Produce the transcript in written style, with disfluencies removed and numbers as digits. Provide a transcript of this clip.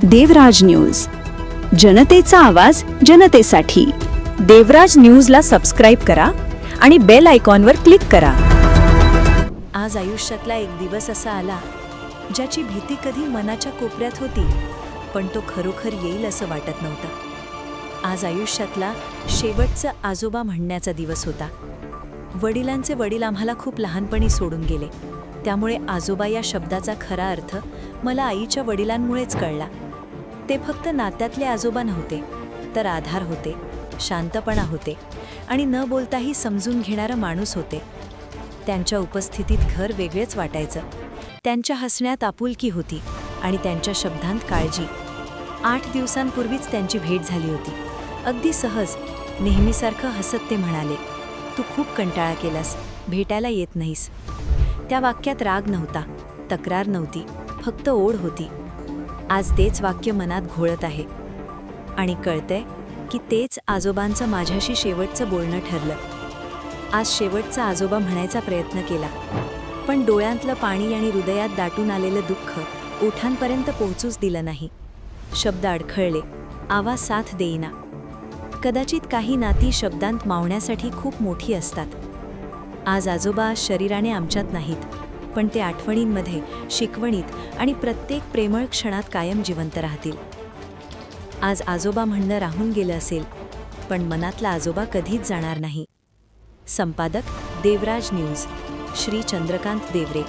देवराज news, जनतेचा आवाज जनतेसाठी। देवराज न्यूजला सबस्क्राईब करा आणि बेल आयकॉनवर क्लिक करा। आज आयुष्यातला एक दिवस असा आला ज्याची भीती कधी मनाच्या कोपऱ्यात होती, पण तो खरोखर येईल असं वाटत नव्हतं। आज आयुष्यातला शेवटचा आजोबा म्हणण्याचा दिवस होता। वडिलांचे वडील आम्हाला खूप लहानपणी सोडून गेले, त्यामुळे आजोबा या शब्दाचा खरा अर्थ मला आईच्या वडिलांमुळेच कळला। ते फक्त नात्यातले आजोबा नव्हते, तर आधार होते, शांतपणा होते आणि न बोलताही समजून घेणारा माणूस होते। त्यांच्या उपस्थितीत घर वेगळेच वाटायचं। त्यांच्या हसण्यात आपुलकी होती आणि त्यांच्या शब्दांत काळजी। 8 दिवसांपूर्वीच त्यांची भेट झाली होती। अगदी सहज, नेहमीसारखं हसत ते म्हणाले, "तू खूप कंटाळा केलास, भेटायला येत नाहीस." त्या वाक्यात राग नव्हता, तक्रार नव्हती, फक्त ओढ होती। आज तेच वाक्य मनात घोळत आहे आणि कळतंय की तेच आजोबांचं माझ्याशी शेवटचं बोलणं ठरलं। आज शेवटचा आजोबा म्हणायचा प्रयत्न केला, पण डोळ्यांतलं पाणी आणि हृदयात दाटून आलेलं दुःख ओठांपर्यंत पोहोचूच दिलं नाही। शब्द अडखळले, आवाज साथ देईना। कदाचित काही नाती शब्दांत मावण्यासाठी खूप मोठी असतात। आज आजोबा शरीराने आमच्यात नाहीत, पण ते आठवणींमध्ये, शिकवणीत आणि प्रत्येक प्रेमळ क्षणात कायम जिवंत राहतील। आज आजोबा म्हणणं राहून गेलं असेल, पण मनातला आजोबा कधीच जाणार नाही। संपादक, देवराज न्यूज, श्री चंद्रकांत देवरे।